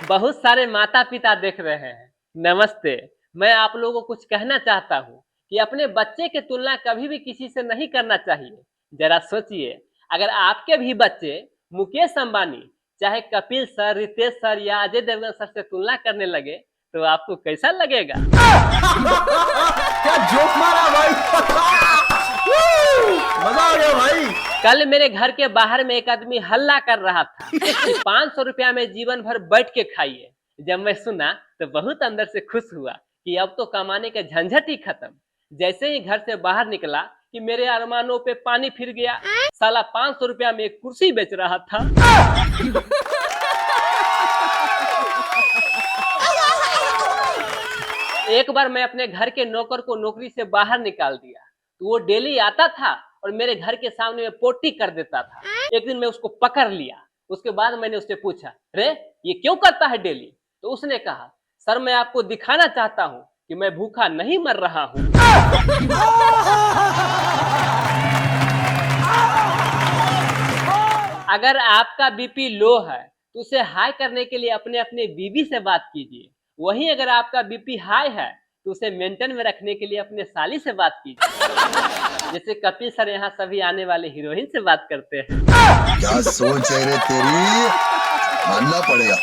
बहुत सारे माता पिता देख रहे हैं। नमस्ते। मैं आप लोगों को कुछ कहना चाहता हूँ कि अपने बच्चे की तुलना कभी भी किसी से नहीं करना चाहिए। जरा सोचिए, अगर आपके भी बच्चे मुकेश अंबानी, चाहे कपिल सर, रितेश सर या अजय देवगन सर से तुलना करने लगे तो आपको कैसा लगेगा? क्या जोक मारा भाई। मजा आ गया भाई। कल मेरे घर के बाहर में एक आदमी हल्ला कर रहा था कि 500 रुपया में जीवन भर बैठ के खाइए। जब मैं सुना तो बहुत अंदर से खुश हुआ कि अब तो कमाने का झंझट ही खत्म। जैसे ही घर से बाहर निकला कि मेरे अरमानों पे पानी फिर गया। साला 500 रुपया में एक कुर्सी बेच रहा था। एक बार मैं अपने घर के नौकर को नौकरी से बाहर निकाल दिया तो वो डेली आता था और मेरे घर के सामने में पोटी कर देता था। एक दिन मैं उसको पकड़ लिया। उसके बाद मैंने उससे पूछा, रे ये क्यों करता है डेली? तो उसने कहा, सर मैं आपको दिखाना चाहता हूँ कि मैं भूखा नहीं मर रहा हूँ। अगर आपका बीपी लो है तो उसे हाई करने के लिए अपने अपने बीवी से बात कीजिए। वहीं अगर आपका बीपी हाई है तो उसे मेंटेन में रखने के लिए अपने साली से बात कीजिए। जैसे कपिल सर यहाँ सभी आने वाले हीरोइन से बात करते हैं। क्या सोच है रे तेरी, मानना पड़ेगा।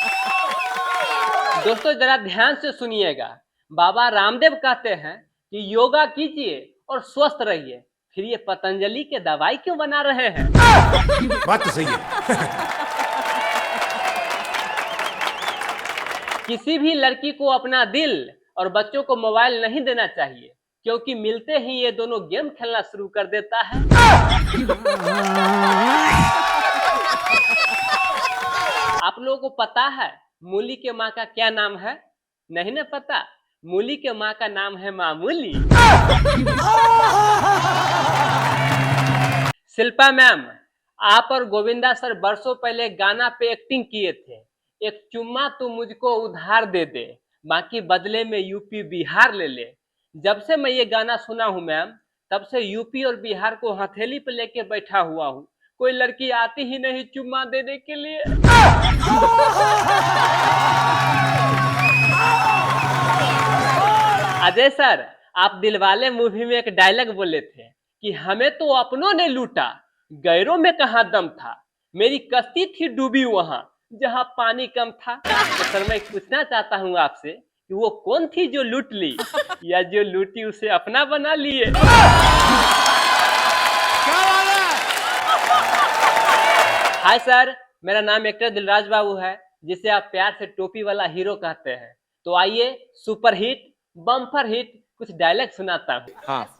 दोस्तों जरा ध्यान से सुनिएगा। बाबा रामदेव कहते हैं कि योगा कीजिए और स्वस्थ रहिए। फिर ये पतंजलि के दवाई क्यों बना रहे हैं? बात तो सही है। किसी भी लड़की को अपना दिल और बच्चों को मोबाइल नहीं देना चाहिए, क्योंकि मिलते ही ये दोनों गेम खेलना शुरू कर देता है। आप लोगों को पता है मूली के माँ का क्या नाम है? नहीं ना पता? मूली के माँ का नाम है मामूली। शिल्पा मैम, आप और गोविंदा सर बरसों पहले गाना पे एक्टिंग किए थे। एक चुम्मा तू मुझको उधार दे दे, बाकी बदले में यूपी बिहार ले ले। जब से मैं ये गाना सुना हूँ मैम, तब से यूपी और बिहार को हथेली पे लेके बैठा हुआ हूँ। कोई लड़की आती ही नहीं चुम्मा देने के लिए। अजय सर, आप दिलवाले मूवी में एक डायलॉग बोले थे कि हमें तो अपनों ने लूटा, गैरों में कहाँ दम था। मेरी कश्ती थी डूबी वहां जहां पानी कम था। तो सर मैं पूछना चाहता हूँ आपसे कि वो कौन थी जो लूट ली, या जो लूटी उसे अपना बना लिए? हाय सर, मेरा नाम एक्टर दिलराज बाबू है, जिसे आप प्यार से टोपी वाला हीरो कहते हैं। तो आइए सुपर हिट बम्पर हिट कुछ डायलॉग सुनाता हूँ। हाँ।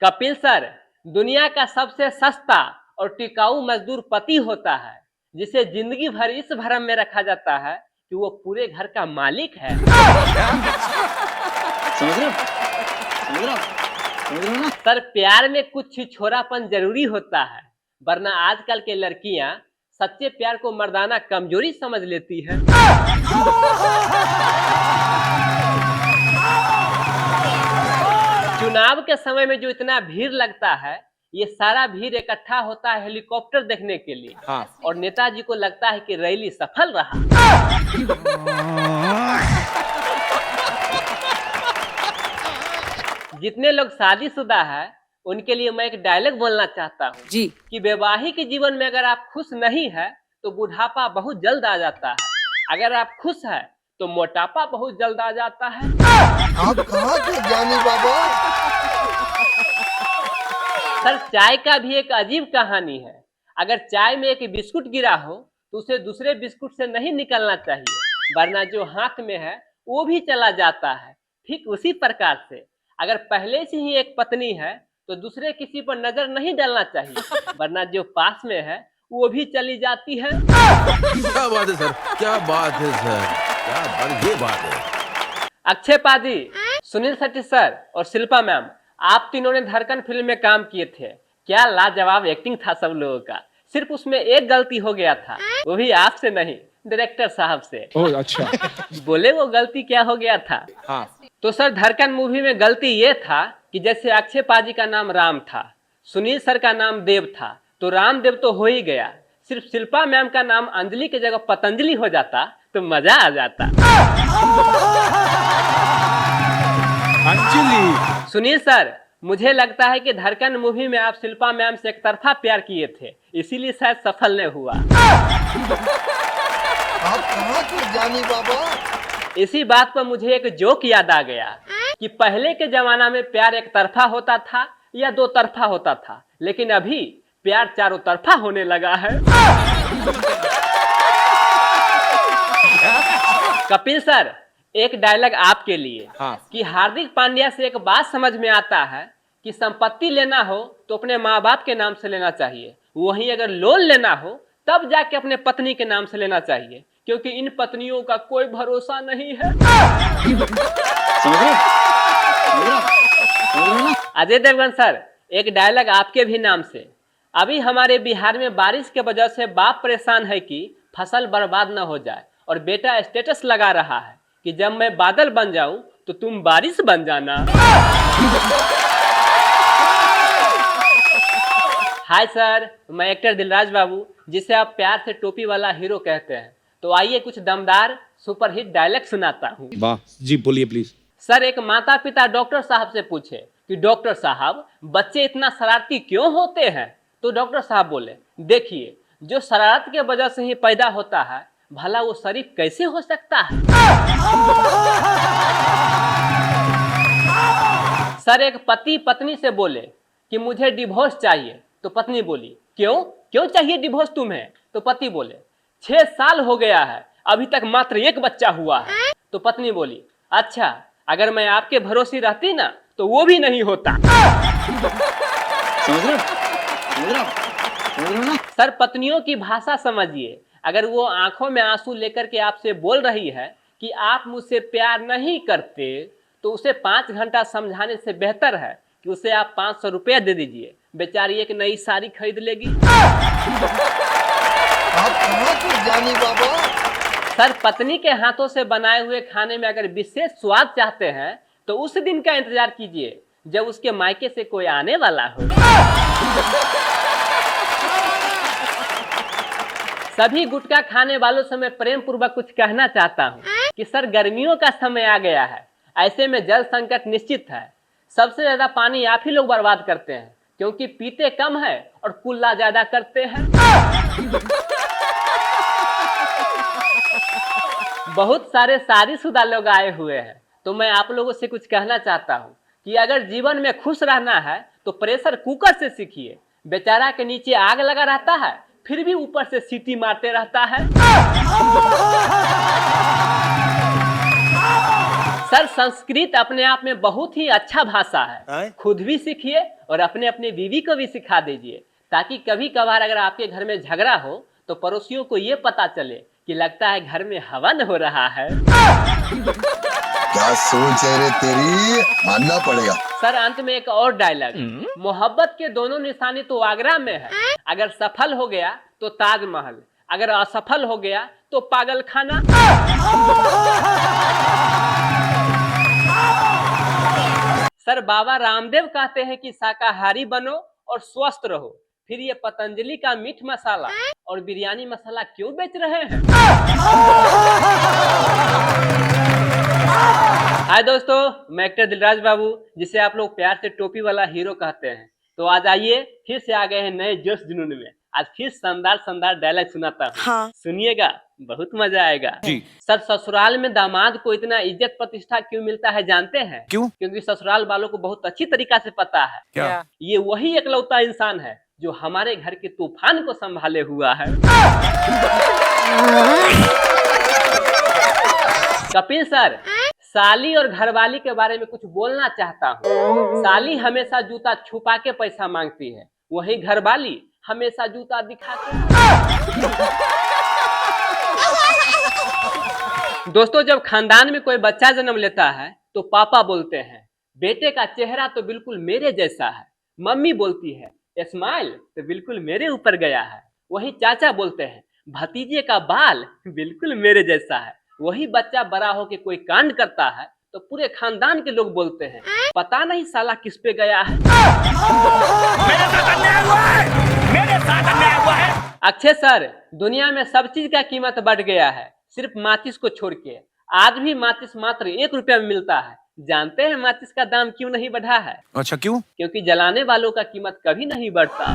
कपिल सर, दुनिया का सबसे सस्ता और टिकाऊ मजदूर पति होता है, जिसे जिंदगी भर इस भरम में रखा जाता है कि वो पूरे घर का मालिक है। समझ रहे हो? समझ रहे हो? समझ रहे हो ना? सर प्यार में कुछ छिछोरापन जरूरी होता है, वरना आजकल के लड़कियां सच्चे प्यार को मर्दाना कमजोरी समझ लेती है। चुनाव के समय में जो इतना भीड़ लगता है, ये सारा भीड़ इकट्ठा होता है हेलीकॉप्टर देखने के लिए। हाँ। और नेताजी को लगता है कि रैली सफल रहा। जितने लोग शादीशुदा है उनके लिए मैं एक डायलॉग बोलना चाहता हूँ जी कि वैवाहिक जीवन में अगर आप खुश नहीं है तो बुढ़ापा बहुत जल्द आ जाता है। अगर आप खुश है तो मोटापा बहुत जल्द आ जाता है। आप कहाँ के ज्ञानी बाबा? सर चाय का भी एक अजीब कहानी है। अगर चाय में एक बिस्कुट गिरा हो तो उसे दूसरे बिस्कुट से नहीं निकलना चाहिए, वरना जो हाथ में है वो भी चला जाता है। ठीक उसी प्रकार से अगर पहले से ही एक पत्नी है तो दूसरे किसी पर नजर नहीं डालना चाहिए, वरना जो पास में है वो भी चली जाती है। क्या बात है सर, क्या बात है सर, क्या बात, ये बात है। अक्षय पाजी, सुनील शेट्टी सर और शिल्पा मैम, आप तीनों ने धड़कन फिल्म में काम किए थे। क्या लाजवाब एक्टिंग था सब लोगों का। सिर्फ उसमें एक गलती हो गया था, वो भी आपसे नहीं, डायरेक्टर साहब से। ओह अच्छा। बोले वो गलती क्या हो गया था? हाँ। तो सर धड़कन मूवी में गलती ये था कि जैसे अक्षय पाजी का नाम राम था, सुनील सर का नाम देव था, तो रामदेव तो हो ही गया। सिर्फ शिल्पा मैम का नाम अंजलि की जगह पतंजलि हो जाता तो मजा आ जाता। अंजलि, सुनील सर, मुझे लगता है कि धड़कन मूवी में आप शिल्पा मैम से एक तरफा प्यार किए थे, इसीलिए शायद सफल नहीं हुआ। आप कहाँ से जानी बाबा? इसी बात पर मुझे एक जोक याद आ गया कि पहले के जमाना में प्यार एक तरफा होता था या दो तरफा होता था, लेकिन अभी प्यार चारों तरफा होने लगा है। कपिल सर, एक डायलॉग आपके लिए। हाँ। कि हार्दिक पांड्या से एक बात समझ में आता है कि संपत्ति लेना हो तो अपने माँ बाप के नाम से लेना चाहिए, वहीं अगर लोन लेना हो तब जाके अपने पत्नी के नाम से लेना चाहिए, क्योंकि इन पत्नियों का कोई भरोसा नहीं है। अजय देवगन सर, एक डायलॉग आपके भी नाम से। अभी हमारे बिहार में बारिश के वजह से बाप परेशान है कि फसल बर्बाद न हो जाए, और बेटा स्टेटस लगा रहा है कि जब मैं बादल बन जाऊं तो तुम बारिश बन जाना। हाय सर, मैं एक्टर दिलराज बाबू, जिसे आप प्यार से टोपी वाला हीरो कहते हैं। तो आइए कुछ दमदार सुपरहिट डायलॉग सुनाता हूँ। वाह जी, बोलिए प्लीज। सर, एक माता पिता डॉक्टर साहब से पूछे कि डॉक्टर साहब, बच्चे इतना शरारती क्यों होते हैं? तो डॉक्टर साहब बोले, देखिए, जो शरारत के वजह से ही पैदा होता है, भला वो शरीफ कैसे हो सकता है? सर, एक पति पत्नी से बोले कि मुझे डिवोर्स चाहिए। तो पत्नी बोली, क्यों क्यों चाहिए डिवोर्स तुम्हें? तो पति बोले, 6 साल हो गया है, अभी तक मात्र एक बच्चा हुआ है। तो पत्नी बोली, अच्छा, अगर मैं आपके भरोसे रहती ना तो वो भी नहीं होता। सर, पत्नियों की भाषा समझिए। अगर वो आंखों में आंसू लेकर के आपसे बोल रही है कि आप मुझसे प्यार नहीं करते, तो उसे 5 घंटा समझाने से बेहतर है कि उसे आप 500 रुपया दे दीजिए, बेचारी एक नई साड़ी खरीद लेगी। आप कहाँ से जानी बाबा? सर, पत्नी के हाथों से बनाए हुए खाने में अगर विशेष स्वाद चाहते हैं तो उस दिन का इंतजार कीजिए जब उसके मायके से कोई आने वाला हो। सभी गुटखा खाने वालों से मैं प्रेम पूर्वक कुछ कहना चाहता हूँ कि सर, गर्मियों का समय आ गया है, ऐसे में जल संकट निश्चित है। सबसे ज्यादा पानी आप ही लोग बर्बाद करते हैं, क्योंकि पीते कम है और कुल्ला ज्यादा करते हैं। बहुत सारे शादीशुदा लोग आए हुए हैं, तो मैं आप लोगों से कुछ कहना चाहता हूँ कि अगर जीवन में खुश रहना है तो प्रेशर कुकर से सीखिए। बेचारा के नीचे आग लगा रहता है, फिर भी ऊपर से सीटी मारते रहता है। सर, संस्कृत अपने आप में बहुत ही अच्छा भाषा है, खुद भी सीखिए और अपने अपने बीवी को भी सिखा दीजिए, ताकि कभी कभार अगर आपके घर में झगड़ा हो तो पड़ोसियों को ये पता चले कि लगता है घर में हवन हो रहा है। क्या सोच है रे तेरी, मानना पड़ेगा। सर, अंत में एक और डायलॉग। मोहब्बत के दोनों निशानी तो आगरा में है, अगर सफल हो गया तो ताजमहल, अगर असफल हो गया तो पागल खाना। सर, बाबा रामदेव कहते हैं कि शाकाहारी बनो और स्वस्थ रहो, फिर ये पतंजलि का मीठ मसाला और बिरयानी मसाला क्यों बेच रहे हैं? हाय दोस्तों, मैं एक्टर दिलराज बाबू, जिसे आप लोग प्यार से टोपी वाला हीरो कहते हैं। तो आज आइए, फिर से आ गए हैं नए जोश जुनून में। आज फिर शानदार शानदार डायलॉग सुनाता हूँ। हाँ। सुनिएगा, बहुत मजा आएगा जी। सर, ससुराल में दामाद को इतना इज्जत प्रतिष्ठा क्यों मिलता है जानते हैं? क्यों? क्योंकि ससुराल वालों को बहुत अच्छी तरीका से पता है क्या? ये वही इकलौता इंसान है जो हमारे घर के तूफान को संभाले हुआ है। कपिल सर, साली और घरवाली के बारे में कुछ बोलना चाहता हूँ। साली हमेशा जूता छुपा के पैसा मांगती है, वही घरवाली हमेशा जूता दिखा के। दोस्तों, जब खानदान में कोई बच्चा जन्म लेता है तो पापा बोलते हैं, बेटे का चेहरा तो बिल्कुल मेरे जैसा है। मम्मी बोलती है, स्माइल तो बिल्कुल मेरे ऊपर गया है। वही चाचा बोलते हैं, भतीजे का बाल बिल्कुल मेरे जैसा है। वही बच्चा बड़ा होके कोई कांड करता है तो पूरे खानदान के लोग बोलते हैं, पता नहीं साला किस पे गया है। मेरे साथ अन्याय हुआ है, मेरे साथ अन्याय हुआ है। अक्षय सर, दुनिया में सब चीज का कीमत बढ़ गया है, सिर्फ माचिस को छोड़ के। आज भी माचिस मात्र 1 रुपया में मिलता है। जानते हैं माचिस का दाम क्यों नहीं बढ़ा है? अच्छा क्यों? क्योंकि जलाने वालों का कीमत कभी नहीं बढ़ता।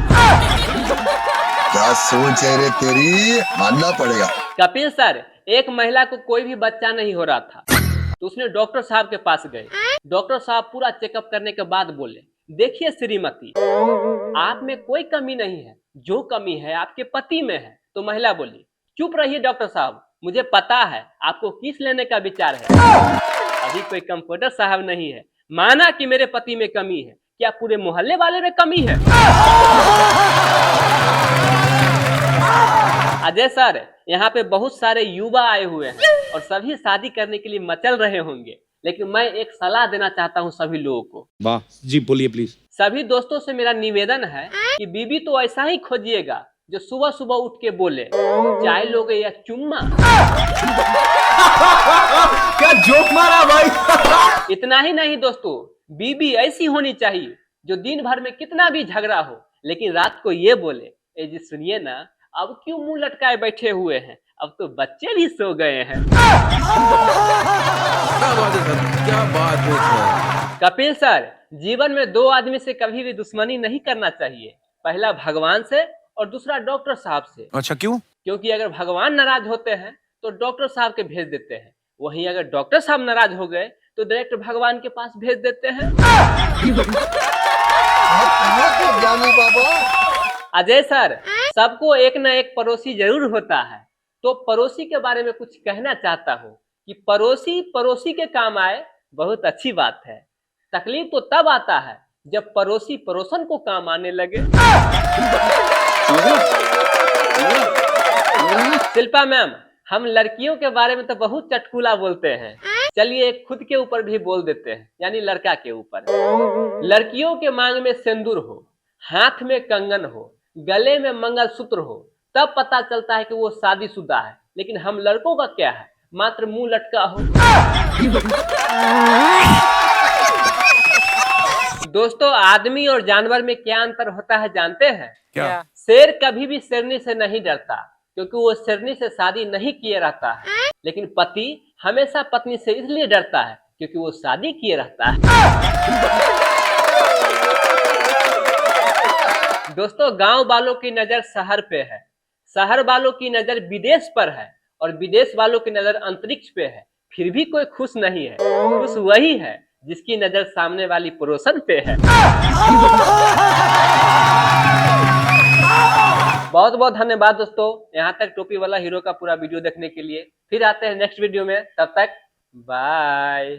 क्या सोच है रे तेरी, मानना पड़ेगा। कपिल सर, एक महिला को कोई भी बच्चा नहीं हो रहा था, तो उसने डॉक्टर साहब के पास गए। डॉक्टर साहब पूरा चेकअप करने के बाद बोले, देखिए श्रीमती, आप में कोई कमी नहीं है, जो कमी है आपके पति में है। तो महिला बोली, चुप रहिए डॉक्टर साहब, मुझे पता है आपको किस लेने का विचार है। अभी कोई कंप्यूटर साहब नहीं है, माना कि मेरे पति में कमी है, क्या पूरे मोहल्ले वाले में कमी है? अजय सर, यहाँ पे बहुत सारे युवा आए हुए हैं और सभी शादी करने के लिए मचल रहे होंगे, लेकिन मैं एक सलाह देना चाहता हूँ सभी लोगों को। वाह जी, बोलिए प्लीज। सभी दोस्तों से मेरा निवेदन है कि बीबी तो ऐसा ही खोजिएगा जो सुबह सुबह उठ के बोले, चाय लोगे या चुम्मा? क्या जोक मारा भाई। इतना ही नहीं दोस्तों, बीबी ऐसी होनी चाहिए जो दिन भर में कितना भी झगड़ा हो, लेकिन रात को ये बोले, ए जी सुनिए ना, अब क्यों मुंह लटकाए बैठे हुए हैं, अब तो बच्चे भी सो गए हैं। क्या बात है सर, क्या बात है सर। कपिल सर, जीवन में 2 आदमी से कभी भी दुश्मनी नहीं करना चाहिए। पहला भगवान से और दूसरा डॉक्टर साहब से। अच्छा क्यों? क्योंकि अगर भगवान नाराज होते हैं तो डॉक्टर साहब के भेज देते हैं, वहीं अगर डॉक्टर साहब नाराज हो गए तो डायरेक्ट भगवान के पास भेज देते हैं। ज्ञानी बाबा। अजय सर, सबको एक न एक पड़ोसी जरूर होता है, तो पड़ोसी के बारे में कुछ कहना चाहता हूँ कि पड़ोसी पड़ोसी के काम आए, बहुत अच्छी बात है। तकलीफ तो तब आता है जब पड़ोसी पड़ोसन को काम आने लगे। शिल्पा मैम, हम लड़कियों के बारे में तो बहुत चटकुला बोलते हैं, चलिए एक खुद के ऊपर भी बोल देते हैं, यानी लड़का के ऊपर। लड़कियों के मांग में सिंदूर हो, हाथ में कंगन हो, गले में मंगलसूत्र हो, तब पता चलता है कि वो शादीशुदा है। लेकिन हम लड़कों का क्या है, मात्र मुंह लटका हो। दोस्तों, आदमी और जानवर में क्या अंतर होता है जानते हैं? क्या? शेर कभी भी शेरनी से नहीं डरता, क्योंकि वो शेरनी से शादी नहीं किए रहता है। लेकिन पति हमेशा पत्नी से इसलिए डरता है क्योंकि वो शादी किए रहता है। दोस्तों, गांव वालों की नजर शहर पे है, शहर वालों की नजर विदेश पर है, और विदेश वालों की नजर अंतरिक्ष पे है। फिर भी कोई खुश नहीं है। खुश वही है जिसकी नजर सामने वाली पड़ोसन पे है। बहुत बहुत धन्यवाद दोस्तों, यहाँ तक टोपी वाला हीरो का पूरा वीडियो देखने के लिए। फिर आते हैं नेक्स्ट वीडियो में, तब तक बाय।